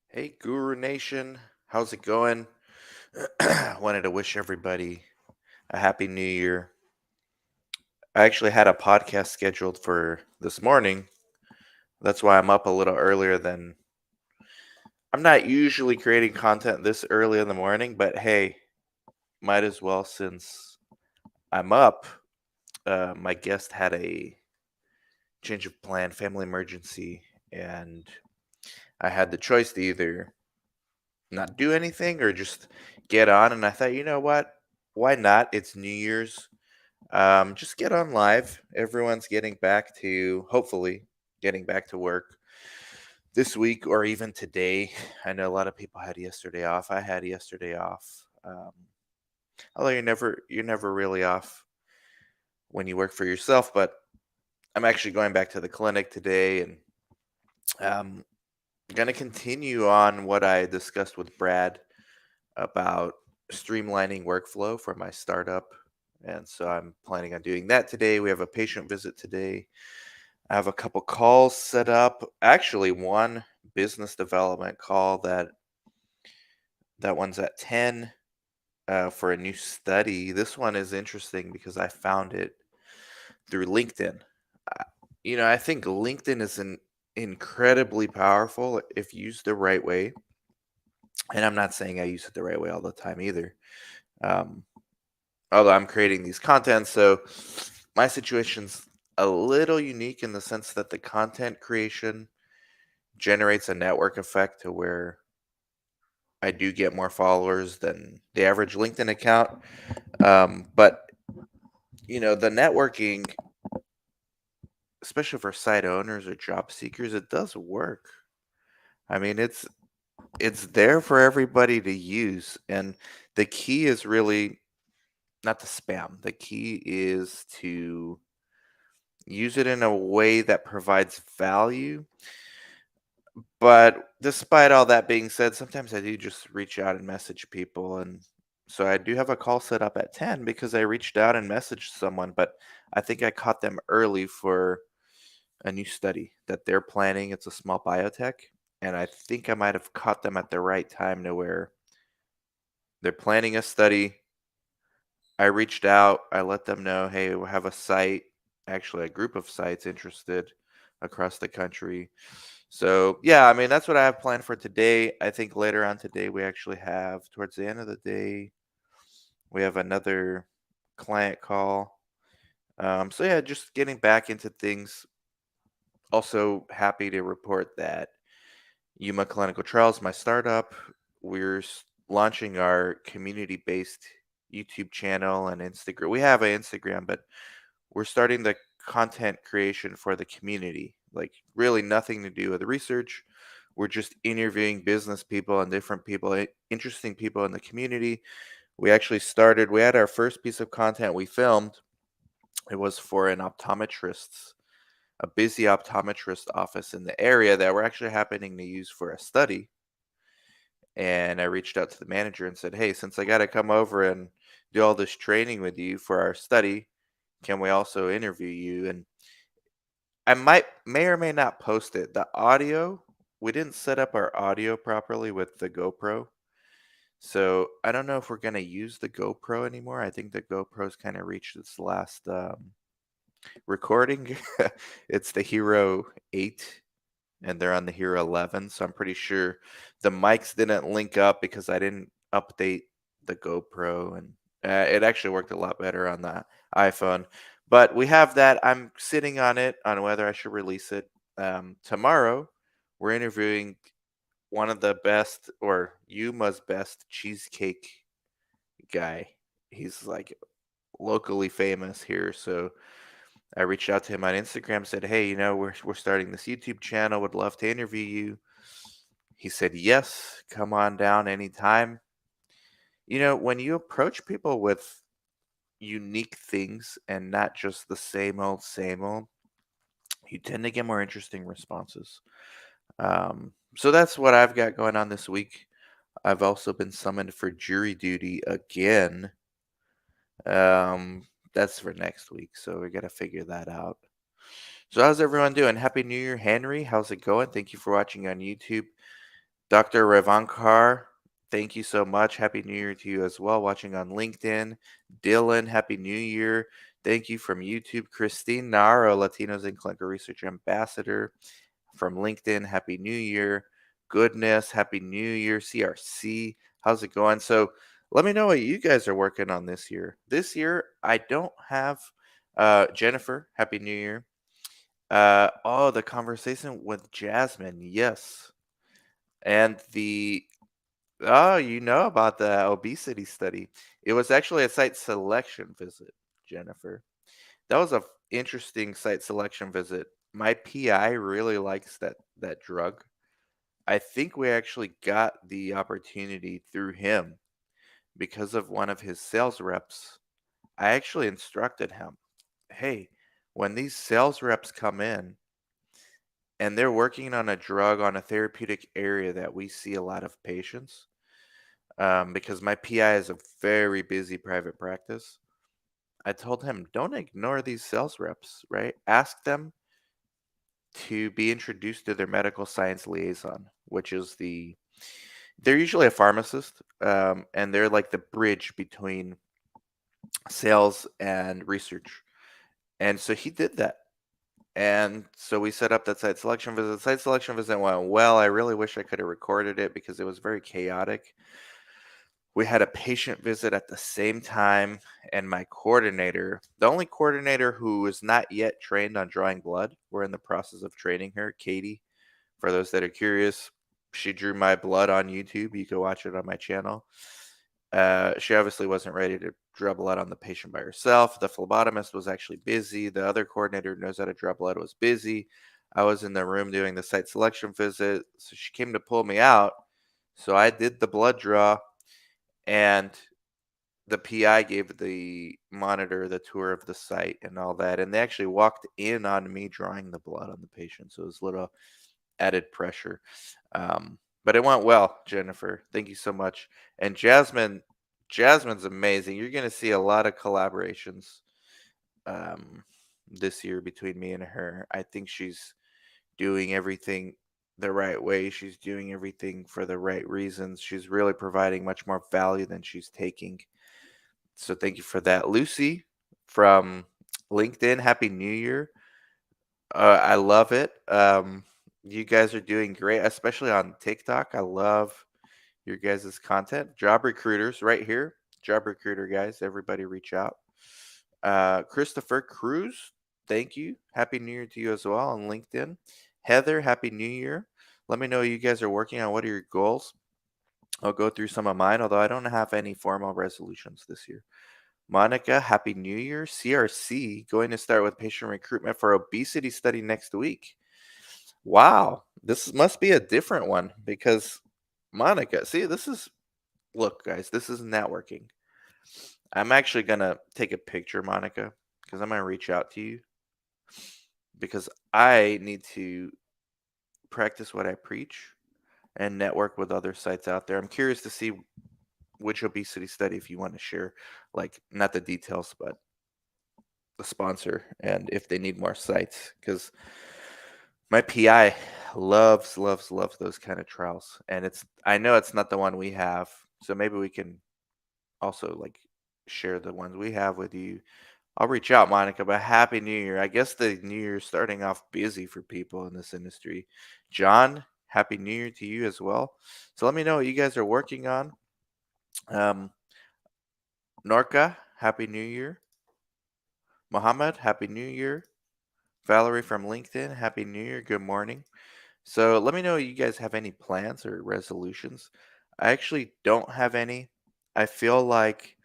Hey, Guru Nation, how's it going? Wanted to wish everybody a happy new year. I actually had a podcast scheduled for this morning. That's why I'm up a little earlier than I'm not usually creating content this early in the morning, but hey, might as well since I'm up. My guest had a change of plan, family emergency, and I had the choice to either not do anything or just get on. And I thought, you know what? Why not? It's New Year's. Just get on live. Everyone's getting back to, hopefully, getting back to work this week or even today. I know a lot of people had yesterday off. I had yesterday off. Although you're never really off when you work for yourself, but I'm actually going back to the clinic today and um, going to continue on what I discussed with Brad about streamlining workflow for my startup. And so I'm planning on doing that today. We have a patient visit today. I have a couple calls set up. Actually, one business development call that one's at 10 for a new study. This one is interesting because I found it through LinkedIn. Uh, I think LinkedIn is incredibly powerful if used the right way. And I'm not saying I use it the right way all the time either. Um, Although I'm creating these content, so my situation's a little unique in the sense that the content creation generates a network effect to where I do get more followers than the average LinkedIn account. But the networking, especially for site owners or job seekers, it does work. I mean, it's there for everybody to use, and the key is really not to spam. The key is to use it in a way that provides value. But despite all that being said, sometimes I do just reach out and message people. And so I do have a call set up at 10 because I reached out and messaged someone, but I think I caught them early for a new study that they're planning. It's a small biotech. And I think I might have caught them at the right time to where they're planning a study. I reached out, I let them know, hey, we have a site, actually a group of sites interested across the country. So, yeah, I mean, that's what I have planned for today. I think later on today, we actually have, towards the end of the day, we have another client call. So, yeah, just getting back into things. Also, happy to report that Yuma Clinical Trials, my startup, launching our community based YouTube channel and Instagram. We have an Instagram, but we're starting the content creation for the community. Like, really nothing to do with research. We're just interviewing business people and different people, interesting people in the community. We had our first piece of content we filmed. It was for a busy optometrist office in the area that we're actually happening to use for a study. And I reached out to the manager and said, hey, since I got to come over and do all this training with you for our study, can we also interview you? And I may or may not post it. The audio, we didn't set up our audio properly with the GoPro. So I don't know if we're gonna use the GoPro anymore. I think the GoPro's kind of reached its last recording. It's the Hero 8 and they're on the Hero 11. So I'm pretty sure the mics didn't link up because I didn't update the GoPro, and it actually worked a lot better on the iPhone. But we have that. I'm sitting on it on whether I should release it. Tomorrow, we're interviewing one of the best or Yuma's best cheesecake guy. He's like locally famous here. So I reached out to him on Instagram, said, hey, we're starting this YouTube channel, would love to interview you. He said, yes, come on down anytime. When you approach people with unique things and not just the same old, you tend to get more interesting responses. So that's what I've got going on this week. I've also been summoned for jury duty again. That's for next week, so we got to figure that out. So how's everyone doing? Happy New Year, Henry. How's it going? Thank you for watching on YouTube. Dr. Revankar, thank you so much. Happy New Year to you as well. Watching on LinkedIn. Dylan, Happy New Year. Thank you from YouTube. Christine Naro, Latinos in Clinical Research Ambassador from LinkedIn. Happy New Year. Goodness, Happy New Year. CRC, how's it going? So let me know what you guys are working on this year. This year, I don't have Jennifer. Happy New Year. Oh, the conversation with Jasmine. Yes. And you know about the obesity study. It was actually a site selection visit, Jennifer. That was a interesting site selection visit. My PI really likes that drug. I think we actually got the opportunity through him because of one of his sales reps. I actually instructed him, "Hey, when these sales reps come in and they're working on a drug on a therapeutic area that we see a lot of patients, because my PI is a very busy private practice." I told him, don't ignore these sales reps, right? Ask them to be introduced to their medical science liaison, which is they're usually a pharmacist, and they're like the bridge between sales and research. And so he did that. And so we set up that site selection visit. The site selection visit went well. I really wish I could have recorded it because it was very chaotic. We had a patient visit at the same time, and my coordinator, the only coordinator who is not yet trained on drawing blood, we're in the process of training her, Katie. For those that are curious, she drew my blood on YouTube. You can watch it on my channel. She obviously wasn't ready to draw blood on the patient by herself. The phlebotomist was actually busy. The other coordinator who knows how to draw blood was busy. I was in the room doing the site selection visit, so she came to pull me out. So I did the blood draw, and the PI gave the monitor the tour of the site and all that, and they actually walked in on me drawing the blood on the patient, so it was a little added pressure. But it went well, Jennifer. Thank you so much. And Jasmine's amazing. You're going to see a lot of collaborations um, this year between me and her. I think she's doing everything the right way. She's doing everything for the right reasons. She's really providing much more value than she's taking. So thank you for that. Lucy from LinkedIn, Happy New Year. I love it. You guys are doing great, especially on TikTok. I love your guys' content. Job recruiters right here. Job recruiter guys, everybody reach out. Christopher Cruz, thank you. Happy New Year to you as well on LinkedIn. Heather, Happy New Year. Let me know what you guys are working on. What are your goals? I'll go through some of mine, although I don't have any formal resolutions this year. Monica, Happy New Year. CRC, going to start with patient recruitment for obesity study next week. Wow, this must be a different one because Monica, see, look, guys, this is networking. I'm actually going to take a picture, Monica, because I'm going to reach out to you because I need to practice what I preach and network with other sites out there. I'm curious to see which obesity study, if you want to share, like, not the details, but the sponsor and if they need more sites, because my PI loves those kind of trials, and I know it's not the one we have, so maybe we can also like share the ones we have with you. I'll reach out, Monica, but Happy New Year. I guess the New Year's starting off busy for people in this industry. John, Happy New Year to you as well. So let me know what you guys are working on. Um, Norca, Happy New Year. Mohammed, Happy New Year. Valerie from LinkedIn, Happy New Year. Good morning. So let me know if you guys have any plans or resolutions. I actually don't have any. I feel like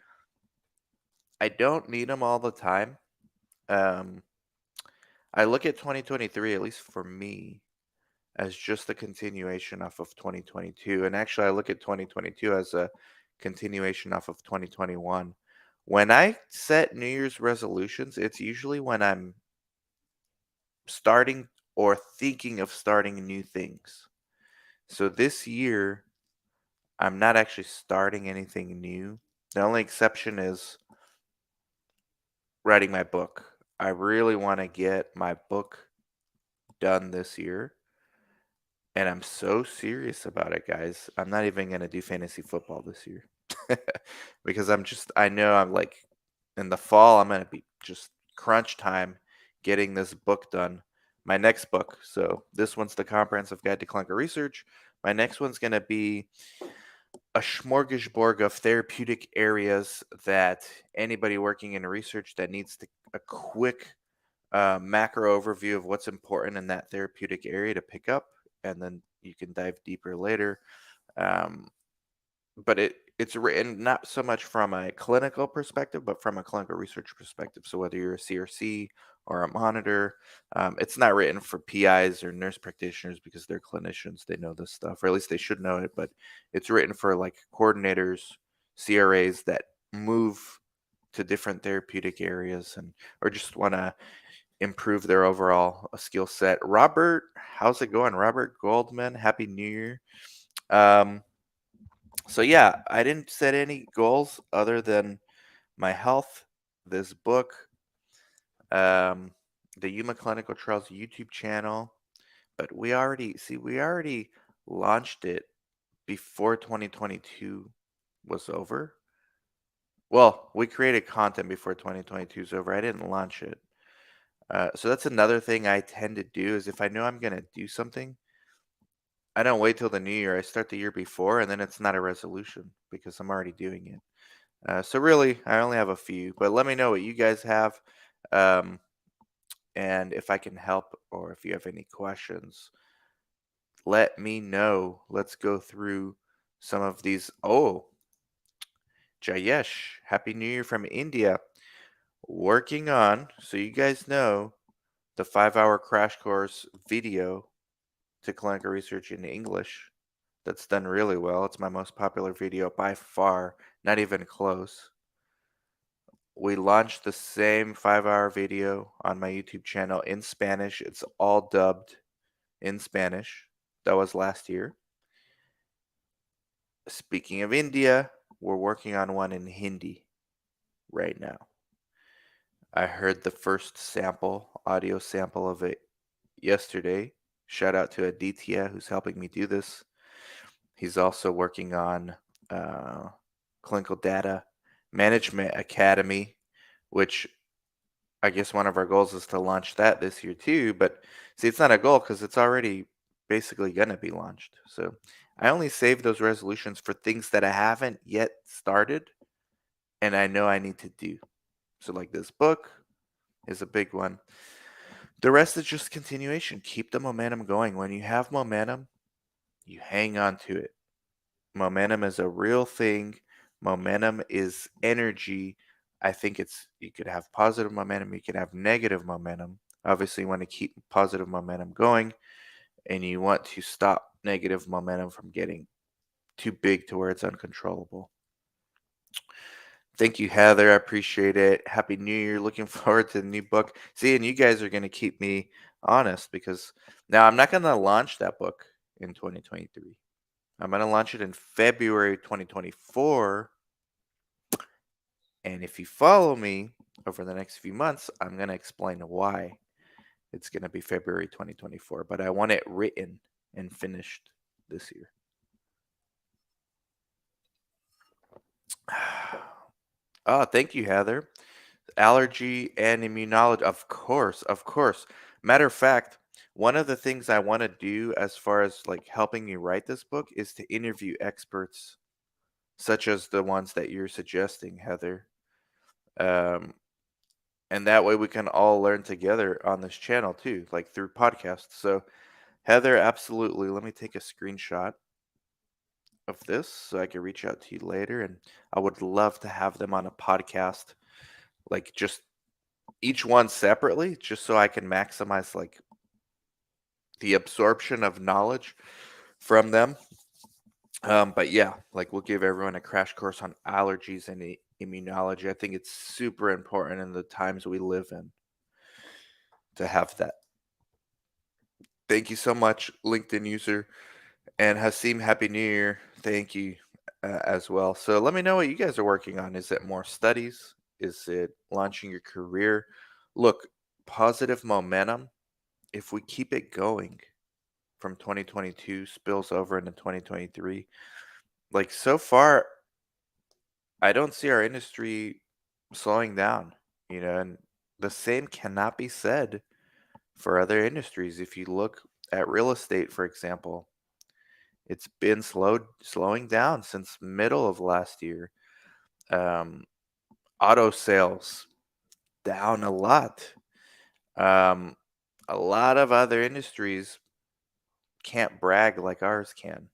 I don't need them all the time. Um, I look at 2023, at least for me, as just a continuation off of 2022. And actually, I look at 2022 as a continuation off of 2021. When I set New Year's resolutions, it's usually when I'm starting or thinking of starting new things. So this year, I'm not actually starting anything new. The only exception is writing my book. I really want to get my book done this year. And I'm so serious about it, guys. I'm not even gonna do fantasy football this year. Because I know I'm like in the fall, I'm gonna be just crunch time getting this book done. My next book. So this one's the Comprehensive Guide to Clinical Research. My next one's gonna be a smorgasbord of therapeutic areas that anybody working in research that needs a quick macro overview of what's important in that therapeutic area to pick up, and then you can dive deeper later. Um, but it's written not so much from a clinical perspective, but from a clinical research perspective. So whether you're a CRC or a monitor, it's not written for PIs or nurse practitioners because they're clinicians. They know this stuff, or at least they should know it. But it's written for like coordinators, CRAs that move to different therapeutic areas and or just want to improve their overall skill set. Robert, how's it going? Robert Goldman, Happy New Year. Um, so yeah, I didn't set any goals other than my health, this book, um, the Yuma Clinical Trials YouTube channel. But we already launched it before 2022 was over. Well, we created content before 2022 is over. I didn't launch it. So that's another thing I tend to do is if I know I'm gonna do something, I don't wait till the new year. I start the year before, and then it's not a resolution because I'm already doing it. So really, I only have a few, but let me know what you guys have, um, and if I can help or if you have any questions, let me know. Let's go through some of these. Oh, Jayesh, Happy New Year from India. Working on, so you guys know, the 5-hour crash course video to clinical research in English. That's done really well. It's my most popular video by far, not even close. We launched the same 5-hour video on my YouTube channel in Spanish. It's all dubbed in Spanish. That was last year. Speaking of India, we're working on one in Hindi right now. I heard the first audio sample of it yesterday. Shout out to Aditya who's helping me do this. He's also working on uh, Clinical Data Management Academy, which I guess one of our goals is to launch that this year too. But see, it's not a goal because it's already basically going to be launched. So I only save those resolutions for things that I haven't yet started and I know I need to do. So, like this book is a big one. The rest is just continuation. Keep the momentum going. When you have momentum, you hang on to it. Momentum is a real thing. Momentum is energy. I think you could have positive momentum, you could have negative momentum. Obviously, you want to keep positive momentum going and you want to stop negative momentum from getting too big to where it's uncontrollable. Thank you, Heather. I appreciate it. Happy New Year. Looking forward to the new book. See, and you guys are going to keep me honest because now I'm not going to launch that book in 2023. I'm going to launch it in February 2024. And if you follow me over the next few months, I'm going to explain why it's going to be February 2024. But I want it written and finished this year. Oh, thank you, Heather. Allergy and immunology. Of course, of course. Matter of fact, one of the things I want to do as far as like helping you write this book is to interview experts such as the ones that you're suggesting, Heather. Um, and that way we can all learn together on this channel too, like through podcasts. So, Heather, absolutely. Let me take a screenshot of this so I can reach out to you later. And I would love to have them on a podcast, like just each one separately, just so I can maximize like the absorption of knowledge from them. But yeah, like we'll give everyone a crash course on allergies and immunology. I think it's super important in the times we live in to have that. Thank you so much, LinkedIn user. And Hasim, Happy New Year. Thank you as well. So let me know what you guys are working on. Is it more studies? Is it launching your career? Look, positive momentum, if we keep it going from 2022 spills over into 2023. Like so far, I don't see our industry slowing down, and the same cannot be said for other industries. If you look at real estate, for example, it's been slowing down since middle of last year. Um, Auto sales down a lot. Um, a lot of other industries can't brag like ours can.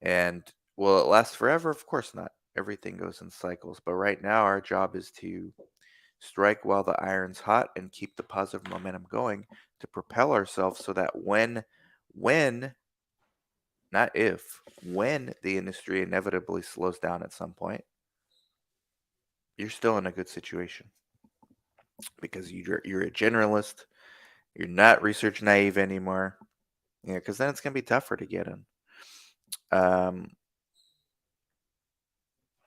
And will it last forever? Of course not. Everything goes in cycles. But right now, our job is to strike while the iron's hot and keep the positive momentum going to propel ourselves so that when, not if, when the industry inevitably slows down at some point, you're still in a good situation because you're a generalist. You're not research naive anymore. Yeah, because then it's gonna be tougher to get in. Um,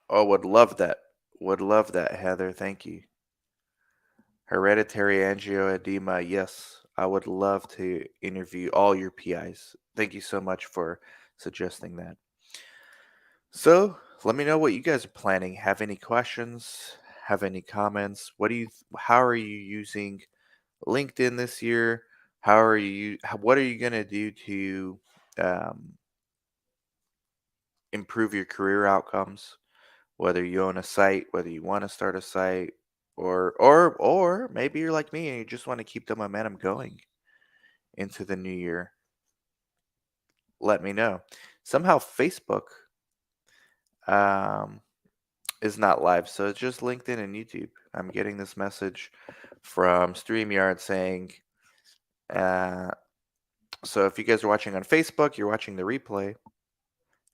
oh, would love that. Would love that, Heather. Thank you. Hereditary angioedema. Yes, I would love to interview all your PIs. Thank you so much for suggesting that. So let me know what you guys are planning. Have any questions? Have any comments? How are you using LinkedIn this year? What are you gonna do to um, improve your career outcomes? Whether you own a site, whether you want to start a site, or maybe you're like me and you just want to keep the momentum going into the new year. Let me know. Somehow Facebook um, is not live, so it's just LinkedIn and YouTube. I'm getting this message from StreamYard saying, uh, so if you guys are watching on Facebook, you're watching the replay.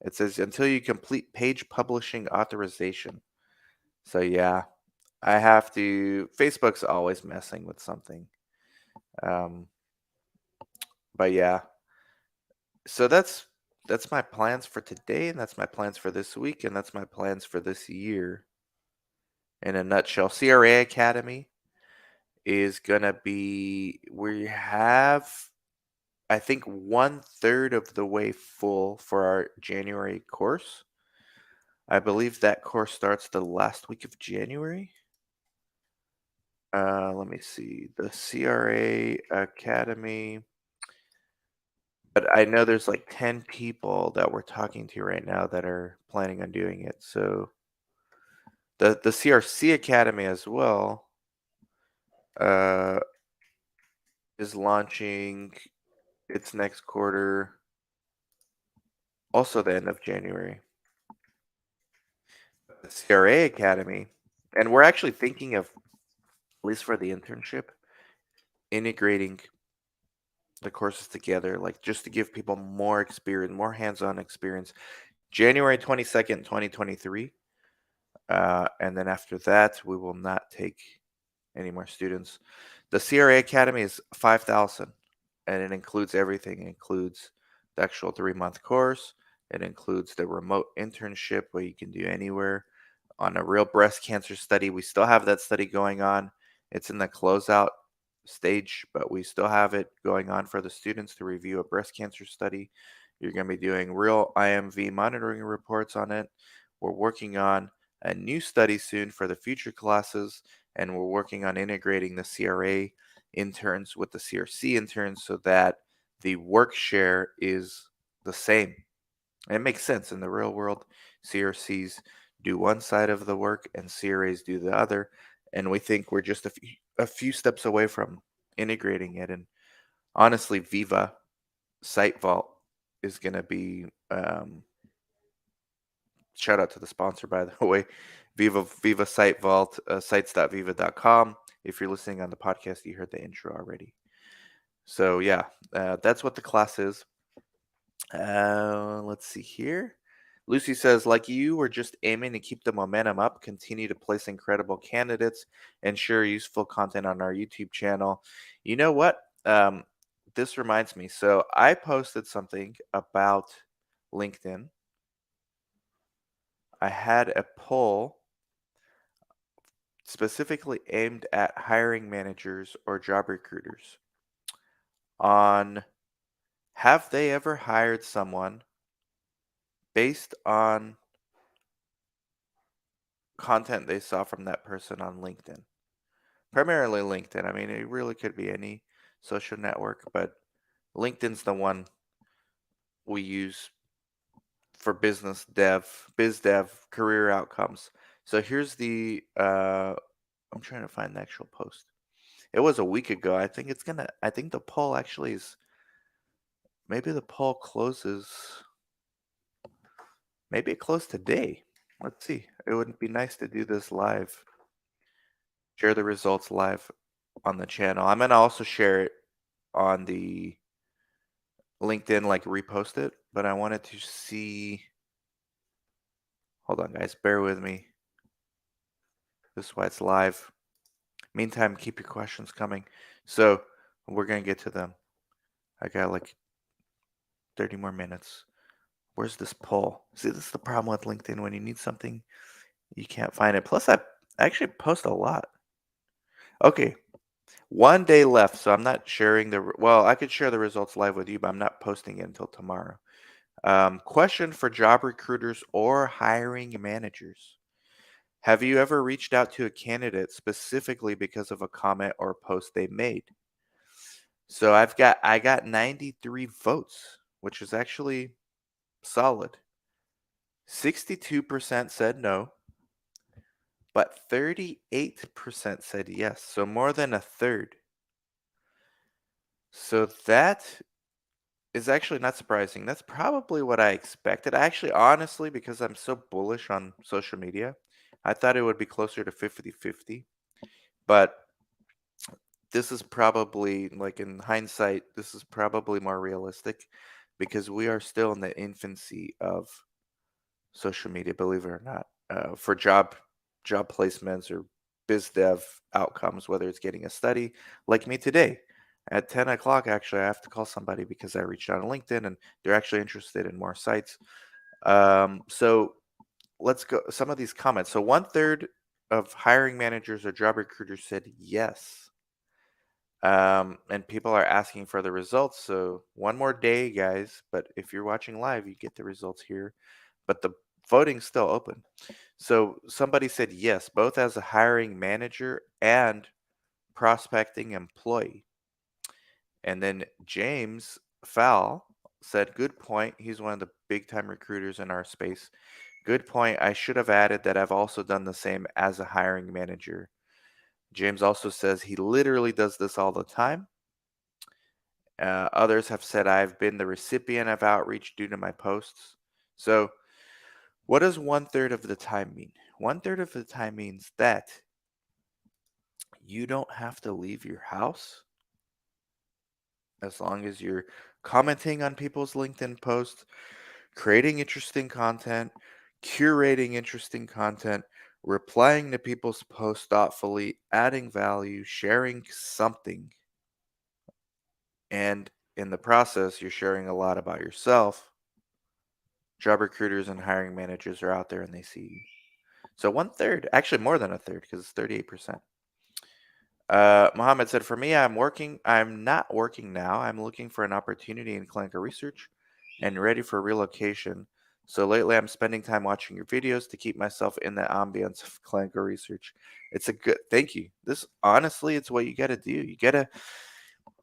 It says until you complete page publishing authorization. So yeah, I have to. Facebook's always messing with something. Um, but yeah, so that's my plans for today, and that's my plans for this week, and that's my plans for this year. In a nutshell, CRA Academy is gonna be. We have, I think, 1/3 of the way full for our January course. I believe that course starts the last week of January. Let me see. The CRA Academy. But I know there's like 10 people that we're talking to right now that are planning on doing it. So the CRC Academy as well uh, is launching its next quarter, also the end of January. The CRA Academy, and we're actually thinking of, at least for the internship, integrating the courses together, like just to give people more experience, more hands-on experience. January 22nd, 2023. And then after that, we will not take any more students. The CRA Academy is 5,000, and it includes everything. It includes the actual 3-month course. It includes the remote internship where you can do anywhere on a real breast cancer study. We still have that study going on. It's in the closeout stage, but we still have it going on for the students to review a breast cancer study. You're going to be doing real IMV monitoring reports on it. We're working on a new study soon for the future classes, and we're working on integrating the CRA interns with the CRC interns so that the work share is the same. And it makes sense in the real world. CRCs do one side of the work and CRAs do the other, and we think we're just a few steps away from integrating it. And honestly, Viva Site Vault is going to be shout out to the sponsor, by the way, Viva Site Vault, sites.viva.com. If you're listening on the podcast, you heard the intro already. So yeah, that's what the class is. Let's see here. Lucy says, like you, we're just aiming to keep the momentum up, continue to place incredible candidates, and share useful content on our YouTube channel. You know what? This reminds me. So I posted something about LinkedIn. I had a poll specifically aimed at hiring managers or job recruiters on Have they ever hired someone based on content they saw from that person on LinkedIn? Primarily LinkedIn. I mean, it really could be any social network, but LinkedIn's the one we use for biz dev, career outcomes. So here's I'm trying to find the actual post. It was a week ago. I think the poll actually is, maybe the poll closes, maybe it closed today. Let's see. It would be nice to do this live, share the results live on the channel. I'm going to also share it on the LinkedIn, like repost it, but I wanted to see. Hold on, guys. Bear with me. This is why it's live. Meantime, keep your questions coming. So we're going to get to them. I got like 30 more minutes. Where's this poll? See, this is the problem with LinkedIn. When you need something, you can't find it. Plus, I actually post a lot. Okay, 1 day left, so I'm not sharing well, I could share the results live with you, but I'm not posting it until tomorrow. Question for job recruiters or hiring managers. Have you ever reached out to a candidate specifically because of a comment or post they made? So I got 93 votes, which is actually solid. 62% said no, but 38% said yes. So more than a third. So that is actually not surprising. That's probably what I expected. Actually, honestly, because I'm so bullish on social media, I thought it would be closer to 50-50. But this is probably, like in hindsight, this is probably more realistic because we are still in the infancy of social media, believe it or not, for job placements or biz dev outcomes, whether it's getting a study like me today. At 10 o'clock, actually, I have to call somebody because I reached out on LinkedIn and they're actually interested in more sites. So let's go some of these comments. So one third of hiring managers or job recruiters said yes. And people are asking for the results. So one more day, guys. But if you're watching live, you get the results here. But the voting's still open. So somebody said yes, both as a hiring manager and prospecting employee. And then James Fowl said, good point. He's one of the big time recruiters in our space. Good point. I should have added that I've also done the same as a hiring manager. James also says he literally does this all the time. Others have said I've been the recipient of outreach due to my posts. So, what does one third of the time mean? One third of the time means that you don't have to leave your house as long as you're commenting on people's LinkedIn posts, creating interesting content, curating interesting content, replying to people's posts thoughtfully, adding value, sharing something. And in the process, you're sharing a lot about yourself. Job recruiters and hiring managers are out there and they see you. So one third, actually more than a third, because it's 38%. Mohammed said, for me, I'm not working now. I'm looking for an opportunity in clinical research and ready for relocation. So lately I'm spending time watching your videos to keep myself in the ambience of clinical research. It's a good, thank you. This honestly, it's what you got to do.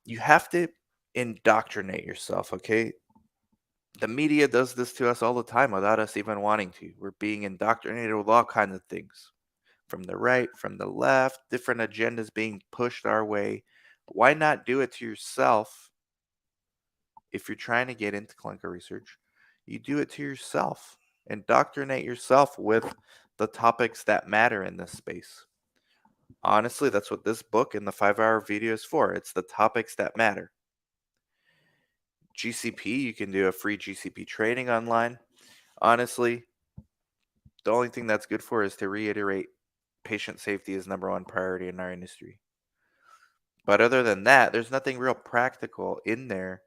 You have to indoctrinate yourself. Okay. The media does this to us all the time without us even wanting to. We're being indoctrinated with all kinds of things from the right, from the left, different agendas being pushed our way. Why not do it to yourself if you're trying to get into clinical research? You do it to yourself. Indoctrinate yourself with the topics that matter in this space. Honestly, that's what this book and the 5-hour video is for. It's the topics that matter. GCP, you can do a free GCP training online. Honestly, the only thing that's good for is to reiterate patient safety is number one priority in our industry. But other than that, there's nothing real practical in there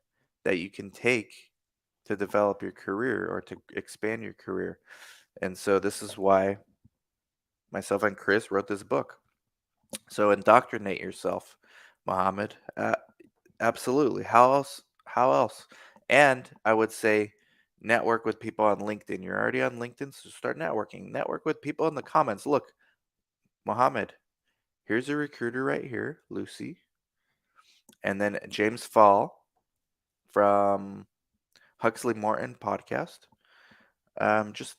that you can take to develop your career or to expand your career. And so this is why myself and Chris wrote this book. So indoctrinate yourself, Mohammed. Absolutely. How else? How else? And I would say network with people on LinkedIn. You're already on LinkedIn, so start networking. Network with people in the comments. Look, Mohammed, here's a recruiter right here, Lucy, and then James Fall from Huxley Morton podcast. Just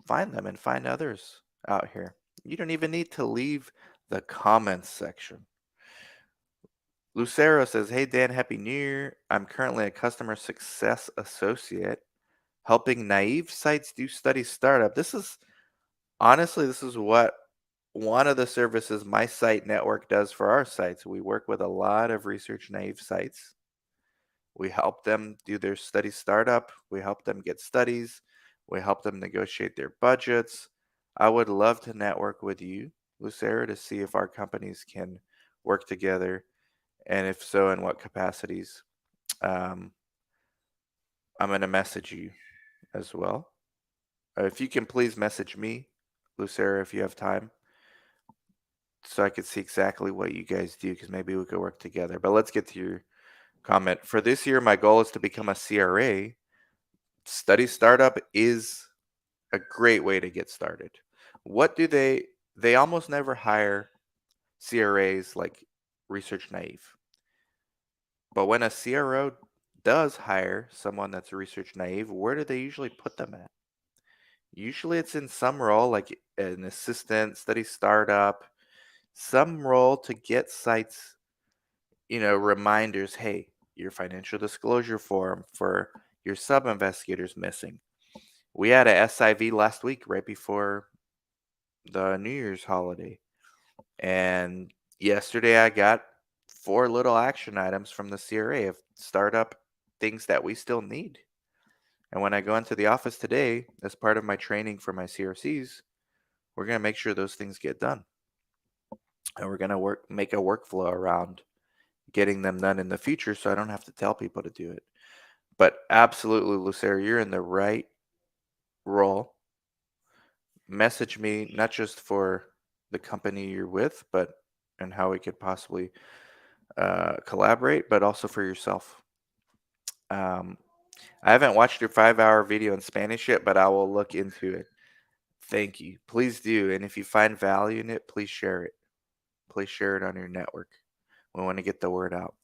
find them and find others out here. You don't even need to leave the comments section. Lucero says, "Hey Dan, Happy New Year. I'm currently a customer success associate helping naive sites do study startup." This is what one of the services my site network does for our sites. We work with a lot of research naive sites. We help them do their study startup. We help them get studies. We help them negotiate their budgets. I would love to network with you, Lucero, to see if our companies can work together, and if so, in what capacities. Um, I'm going to message you as well. If you can please message me, Lucero, if you have time, so I could see exactly what you guys do, because maybe we could work together. But let's get to your comment. For this year, my goal is to become a CRA. Study startup is a great way to get started. What do they almost never hire CRAs like research naive. But when a CRO does hire someone that's research naive, where do they usually put them at? Usually it's in some role like an assistant, study startup, some role to get sites, reminders, hey, your financial disclosure form for your sub investigators missing. We had a SIV last week right before the New Year's holiday. And yesterday I got 4 little action items from the CRA of startup things that we still need. And when I go into the office today, as part of my training for my CRCs, we're going to make sure those things get done. And we're going to make a workflow around getting them done in the future so I don't have to tell people to do it. But absolutely, Lucero, you're in the right role. Message me, not just for the company you're with, but and how we could possibly collaborate, but also for yourself. Um, I haven't watched your 5-hour video in Spanish yet, but I will look into it. Thank you. Please do. And if you find value in it, please share it. Please share it on your network. We want to get the word out.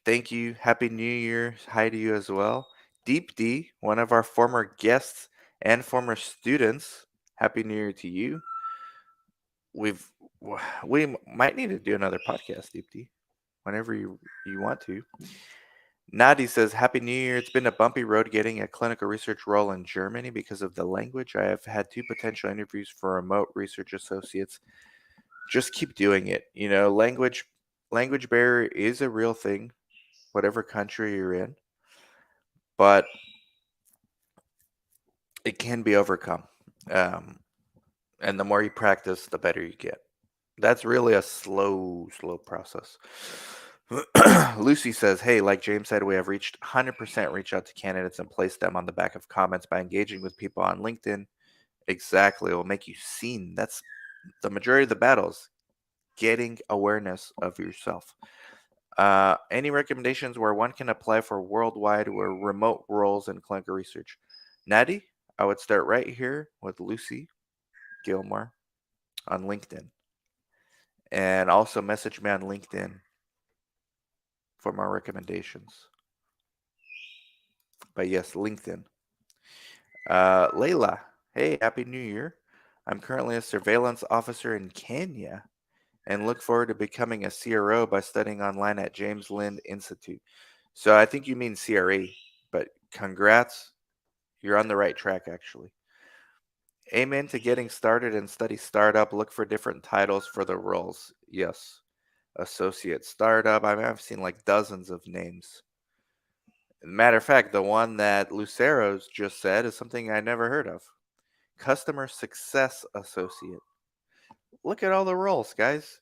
Thank you. Happy New Year. Hi to you as well. Deep D, one of our former guests and former students. Happy New Year to you. We've we might need to do another podcast, Deep D, whenever you want to. Nadi says, Happy New Year. It's been a bumpy road getting a clinical research role in Germany because of the language. I have had 2 potential interviews for remote research associates. Just keep doing it. Language barrier is a real thing, whatever country you're in, but it can be overcome. And the more you practice, the better you get. That's really a slow process. Lucy says, hey, like James said, we have reached 100% reach out to candidates and place them on the back of comments by engaging with people on LinkedIn. Exactly. It will make you seen. That's the majority of the battles, getting awareness of yourself. Any recommendations where one can apply for worldwide or remote roles in clinical research? Natty, I would start right here with Lucy Gilmore on LinkedIn. And also message me on LinkedIn for more recommendations. But yes, LinkedIn. Layla, hey, Happy New Year. I'm currently a surveillance officer in Kenya and look forward to becoming a CRO by studying online at James Lind Institute. So I think you mean CRA, but congrats. You're on the right track, actually. Amen to getting started and study startup. Look for different titles for the roles. Yes. Associate startup. I mean, I've seen like dozens of names. Matter of fact, the one that Lucero's just said is something I never heard of. Customer Success Associate. Look at all the roles, guys.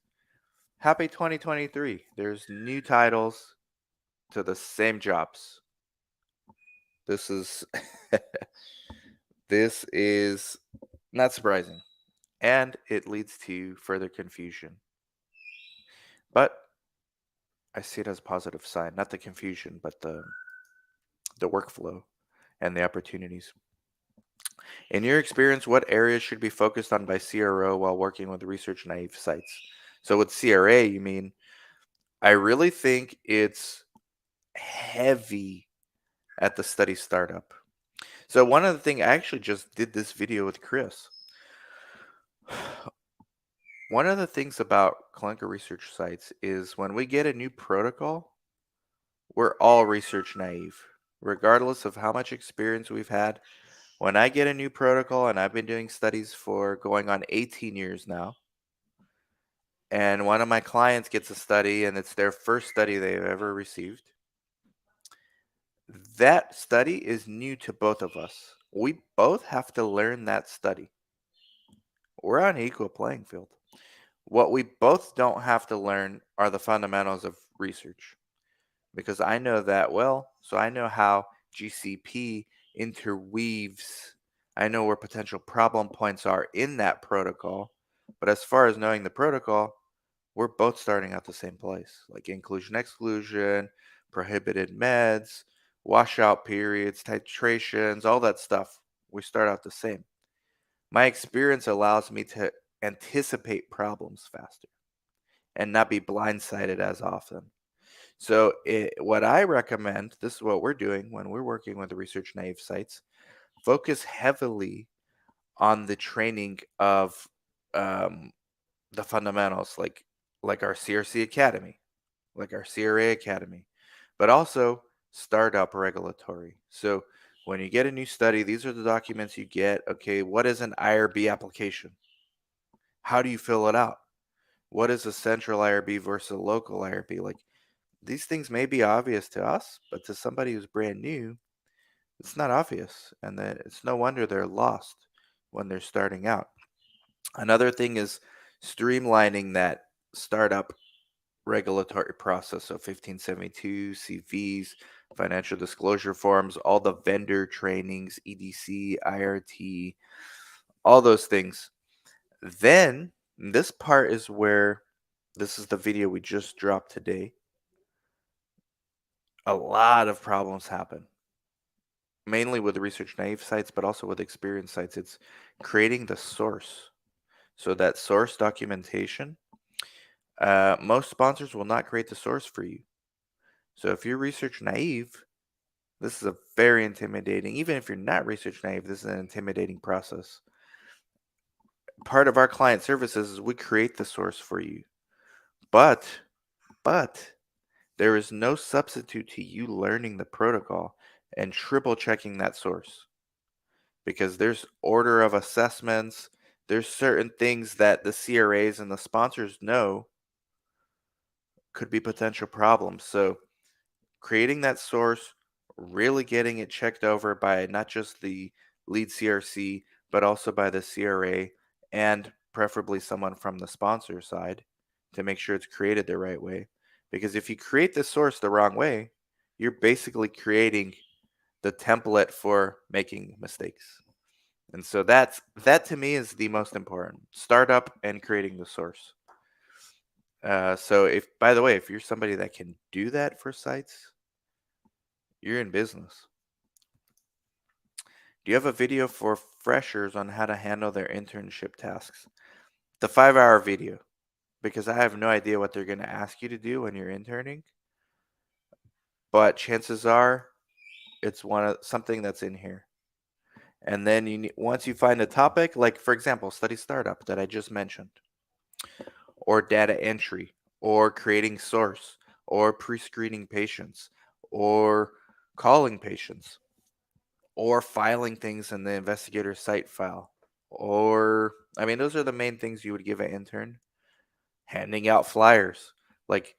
Happy 2023. There's new titles to the same jobs. This is this is not surprising, and it leads to further confusion. But I see it as a positive sign, not the confusion, but the workflow and the opportunities. In your experience, what areas should be focused on by CRO while working with research naive sites? So with CRA, you mean I really think it's heavy at the study startup. So one of the thing I actually just did this video with Chris. One of the things about clinical research sites is when we get a new protocol, we're all research naive, regardless of how much experience we've had. When I get a new protocol, and I've been doing studies for going on 18 years now, and one of my clients gets a study and it's their first study they've ever received, that study is new to both of us. We both have to learn that study. We're on an equal playing field. What we both don't have to learn are the fundamentals of research because I know that well. So I know how GCP interweaves. I know where potential problem points are in that protocol. But as far as knowing the protocol, we're both starting at the same place, like inclusion, exclusion, prohibited meds, washout periods, titrations, all that stuff. We start out the same. My experience allows me to anticipate problems faster and not be blindsided as often. So, what I recommend, this is what we're doing when we're working with the research naive sites, focus heavily on the training of um, the fundamentals, like our CRC Academy, like our CRA Academy, but also startup regulatory. So when you get a new study, these are the documents you get. Okay, what is an IRB application? How do you fill it out? What is a central IRB versus a local IRB? Like these things may be obvious to us, but to somebody who's brand new, it's not obvious. And then it's no wonder they're lost when they're starting out. Another thing is streamlining that startup regulatory process. So 1572, CVs, financial disclosure forms, all the vendor trainings, EDC, IRT, all those things. Then this part is where this is the video we just dropped today. A lot of problems happen, mainly with research naive sites, but also with experienced sites. It's creating the source. So that source documentation, most sponsors will not create the source for you. So if you're research naive, this is a very intimidating, even if you're not research naive, this is an intimidating process. Part of our client services is we create the source for you. But there is no substitute to you learning the protocol and triple checking that source. Because there's order of assessments, there's certain things that the CRAs and the sponsors know could be potential problems. So creating that source, really getting it checked over by not just the lead CRC, but also by the CRA and preferably someone from the sponsor side to make sure it's created the right way. Because if you create the source the wrong way, you're basically creating the template for making mistakes. And so that to me is the most important startup and creating the source. So if, by the way, if you're somebody that can do that for sites, you're in business. Do you have a video for freshers on how to handle their internship tasks? The 5-hour video, because I have no idea what they're going to ask you to do when you're interning, but chances are it's something that's in here. And then once you find a topic, like for example, study startup that I just mentioned, or data entry, or creating source, or pre-screening patients, or calling patients, or filing things in the investigator site file. Or, I mean, those are the main things you would give an intern. Handing out flyers. Like,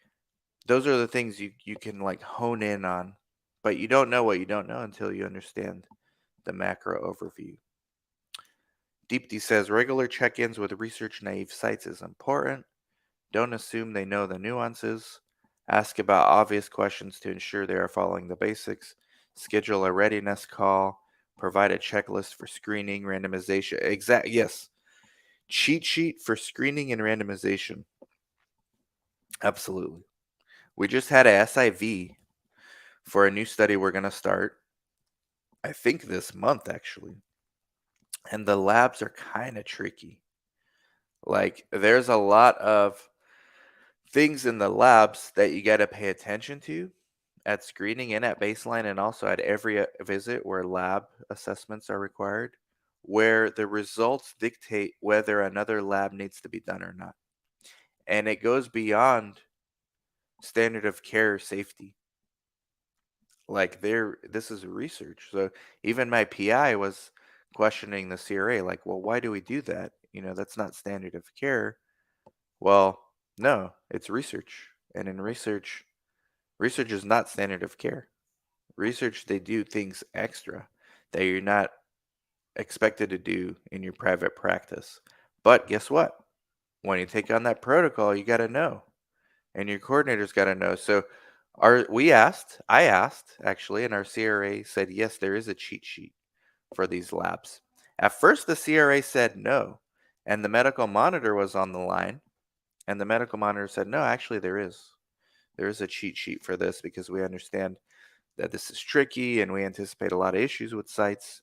those are the things you can like hone in on. But you don't know what you don't know until you understand the macro overview. Deepti says regular check ins with research naive sites is important. Don't assume they know the nuances. Ask about obvious questions to ensure they are following the basics. Schedule a readiness call. Provide a checklist for screening, randomization. Yes. Cheat sheet for screening and randomization. Absolutely. We just had a SIV for a new study we're going to start, I think this month actually. And the labs are kind of tricky. Like, there's a lot of things in the labs that you got to pay attention to at screening and at baseline, and also at every visit where lab assessments are required, where the results dictate whether another lab needs to be done or not. And it goes beyond standard of care safety. Like, this is research. So even my PI was questioning the CRA, like, well, why do we do that? That's not standard of care. Well, no, it's research. And in research is not standard of care. Research, they do things extra that you're not expected to do in your private practice. But guess what? When you take on that protocol, you got to know, and your coordinator's got to know. So I asked actually, and our CRA said yes, there is a cheat sheet for these labs. At first, the CRA said no, and the medical monitor was on the line, and the medical monitor said no, actually there is. There is a cheat sheet for this because we understand that this is tricky and we anticipate a lot of issues with sites,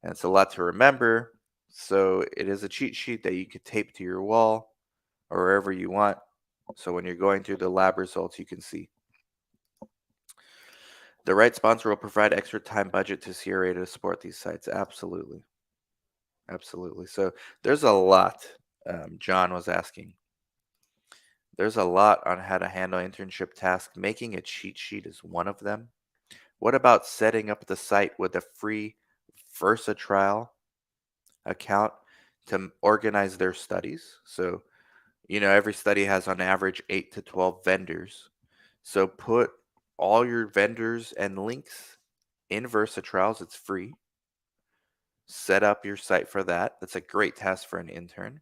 and it's a lot to remember. So it is a cheat sheet that you could tape to your wall or wherever you want. So when you're going through the lab results, you can see. The right sponsor will provide extra time budget to CRA to support these sites. Absolutely. Absolutely. So there's a lot. John was asking. There's a lot on how to handle internship tasks. Making a cheat sheet is one of them. What about setting up the site with a free VersaTrial account to organize their studies? So, every study has on average 8 to 12 vendors. So put all your vendors and links in VersaTrials. It's free. Set up your site for that. That's a great task for an intern.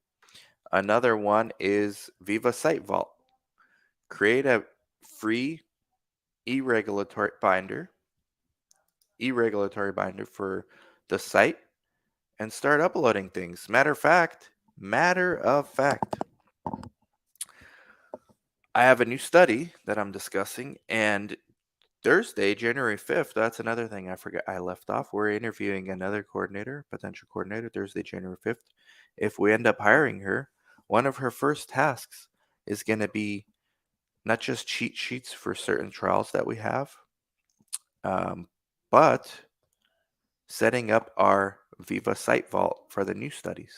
Another one is Viva Site Vault. Create a free e-regulatory binder for the site and start uploading things. Matter of fact, I have a new study that I'm discussing, and Thursday, January 5th, that's another thing I forgot I left off. We're interviewing another potential coordinator, Thursday, January 5th. If we end up hiring her, one of her first tasks is going to be not just cheat sheets for certain trials that we have, but setting up our Viva Site Vault for the new studies.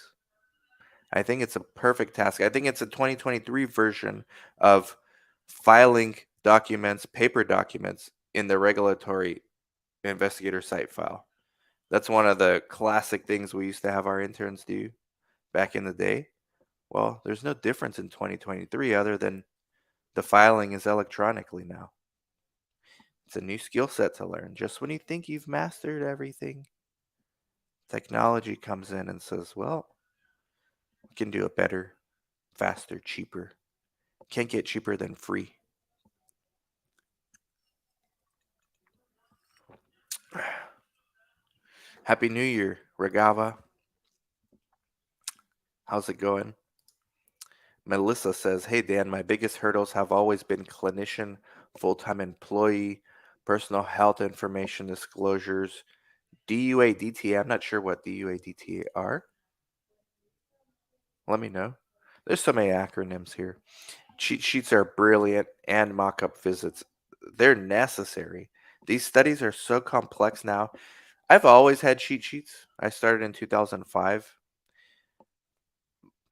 I think it's a perfect task. I think it's a 2023 version of filing documents, paper documents, in the regulatory investigator site file. That's one of the classic things we used to have our interns do back in the day. Well, there's no difference in 2023 other than the filing is electronically now. It's a new skill set to learn. Just when you think you've mastered everything, technology comes in and says, well, we can do it better, faster, cheaper. Can't get cheaper than free. Happy New Year, Regava. How's it going? Melissa says, hey Dan, my biggest hurdles have always been clinician, full-time employee, personal health information disclosures, DUA DTA. I'm not sure what DUA DTA are. Let me know. There's so many acronyms here. Cheat sheets are brilliant, and mock-up visits. They're necessary. These studies are so complex now. I've always had cheat sheets. I started in 2005,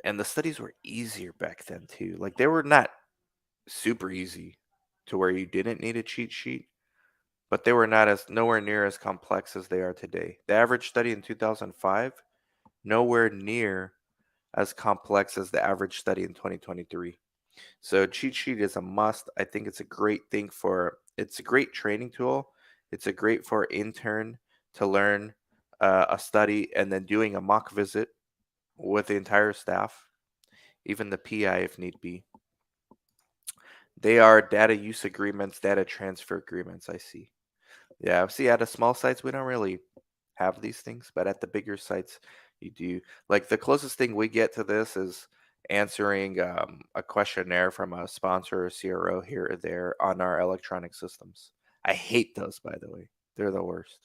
and the studies were easier back then too. Like, they were not super easy to where you didn't need a cheat sheet, but they were nowhere near as complex as they are today. The average study in 2005, nowhere near as complex as the average study in 2023. So cheat sheet is a must. I think it's a great thing it's a great training tool. It's a great for intern to learn a study and then doing a mock visit with the entire staff, even the PI if need be. They are data use agreements, data transfer agreements, I see. Yeah, see, at the small sites, we don't really have these things, but at the bigger sites, you do. Like, the closest thing we get to this is answering a questionnaire from a sponsor or CRO here or there on our electronic systems. I hate those, by the way. They're the worst.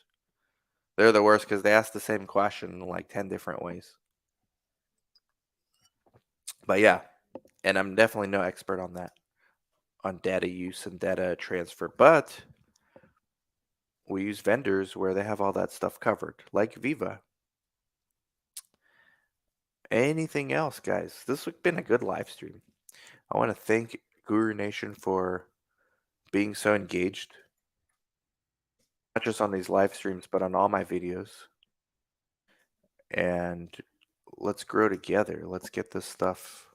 They're the worst because they ask the same question in like 10 different ways. But yeah, and I'm definitely no expert on that, on data use and data transfer. But we use vendors where they have all that stuff covered, like Viva. Anything else, guys? This has been a good live stream. I want to thank Guru Nation for being so engaged, not just on these live streams, but on all my videos. And let's grow together. Let's get this stuff.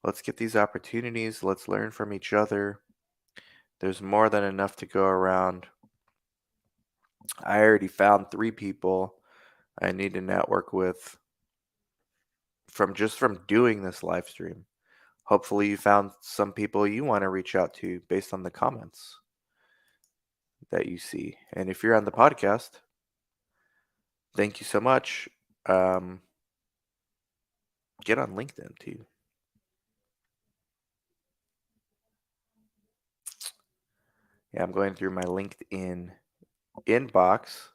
Let's get these opportunities. Let's learn from each other. There's more than enough to go around. I already found 3 people I need to network with from doing this live stream. Hopefully you found some people you want to reach out to based on the comments that you see. And if you're on the podcast, thank you so much. Get on LinkedIn too. Yeah, I'm going through my LinkedIn inbox.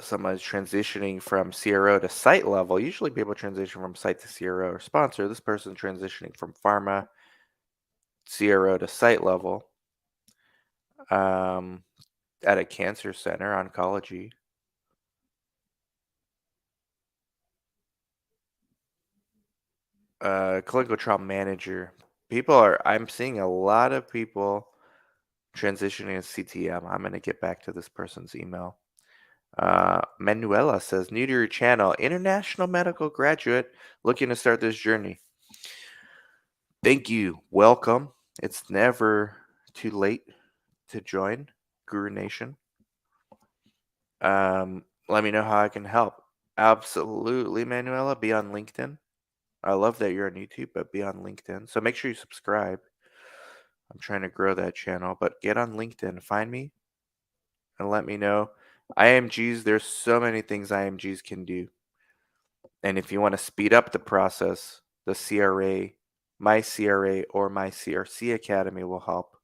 Someone's transitioning from CRO to site level. Usually people transition from site to CRO or sponsor. This person transitioning from pharma, CRO to site level, at a cancer center, oncology. Clinical trial manager. I'm seeing a lot of people transitioning to CTM. I'm going to get back to this person's email. Manuela says, new to your channel, international medical graduate looking to start this journey. Thank you. Welcome. It's never too late to join Guru Nation. Let me know how I can help. Absolutely, Manuela. Be on LinkedIn. I love that you're on YouTube, but be on LinkedIn. So make sure you subscribe. I'm trying to grow that channel, but get on LinkedIn, find me, and let me know. IMGs, there's so many things IMGs can do. And if you want to speed up the process, the CRA, my CRA, or my CRC Academy will help.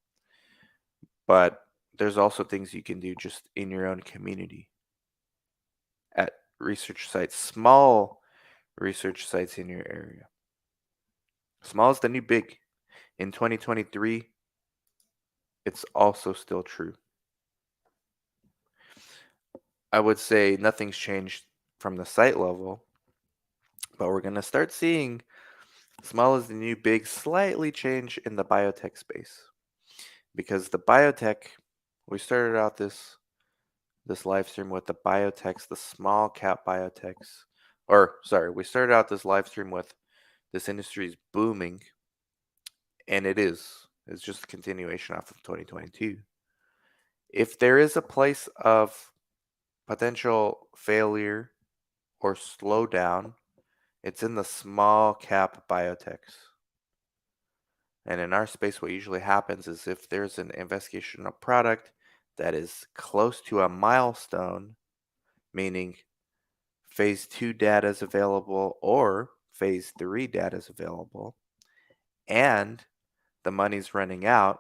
But there's also things you can do just in your own community at research sites, small research sites in your area. Small is the new big. In 2023, it's also still true. I would say nothing's changed from the site level, but we're going to start seeing small is the new big slightly change in the biotech space. Because the biotech, we started out this live stream with the biotechs, the small cap biotechs. We started out this live stream with this industry is booming, and it is. It's just a continuation off of 2022. If there is a place of potential failure or slowdown, it's in the small cap biotechs. And in our space, what usually happens is if there's an investigational product that is close to a milestone, meaning phase 2 data is available or phase 3 data is available, and the money's running out,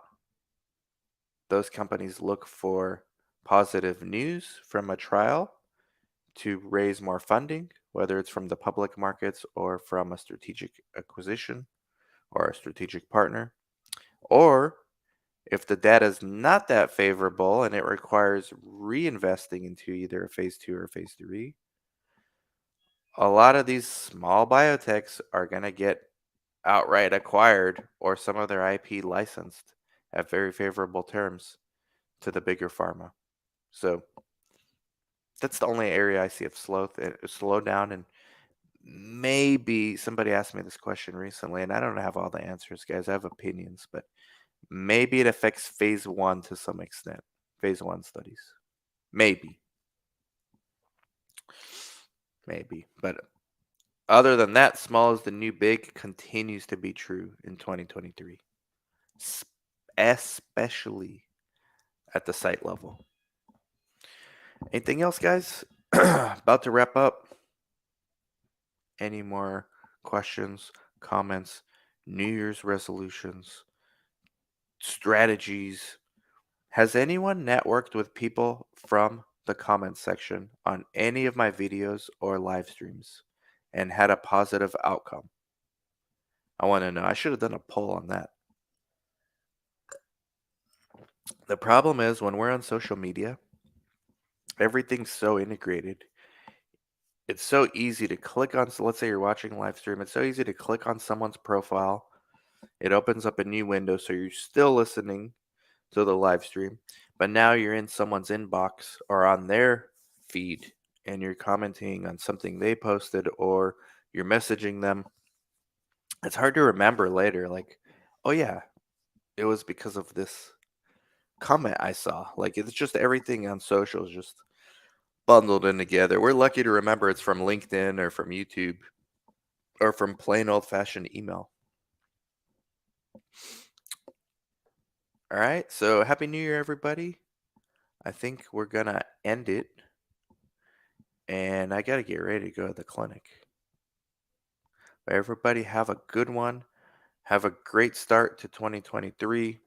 those companies look for positive news from a trial to raise more funding, whether it's from the public markets or from a strategic acquisition or a strategic partner. Or if the data is not that favorable and it requires reinvesting into either a phase 2 or a phase 3, a lot of these small biotechs are going to get outright acquired or some of their IP licensed at very favorable terms to the bigger pharma. So that's the only area I see of slowdown. And maybe somebody asked me this question recently, and I don't have all the answers, guys. I have opinions, but maybe it affects phase 1 to some extent, phase 1 studies. Maybe. But other than that, small is the new big continues to be true in 2023, especially at the site level. Anything else, guys? About to wrap up. any more questions, comments, New Year's resolutions, strategies. Has anyone networked with people from the comments section on any of my videos or live streams and had a positive outcome? I want to know. I should have done a poll on that. The problem is when we're on social media, everything's so integrated. It's so easy to click on, so let's say you're watching a live stream, it's so easy to click on someone's profile. It opens up a new window, so you're still listening to the live stream, but now you're in someone's inbox or on their feed and you're commenting on something they posted or you're messaging them. It's hard to remember later, like, oh yeah, it was because of this comment I saw. Like, it's just everything on social is just bundled in together. We're lucky to remember it's from LinkedIn or from YouTube or from plain old fashioned email. All right, so Happy New Year, everybody. I think we're gonna end it, and I gotta get ready to go to the clinic. But everybody, have a good one. Have a great start to 2023.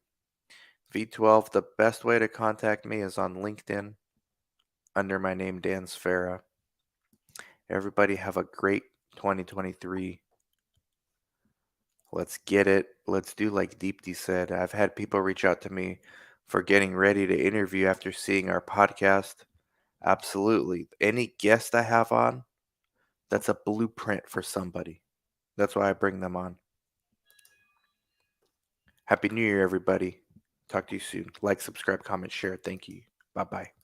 V12, the best way to contact me is on LinkedIn under my name, Dan Sfera. Everybody, have a great 2023. Let's get it. Let's do like Deepti said. I've had people reach out to me for getting ready to interview after seeing our podcast. Absolutely. Any guest I have on, that's a blueprint for somebody. That's why I bring them on. Happy New Year, everybody. Talk to you soon. Like, subscribe, comment, share. Thank you. Bye bye.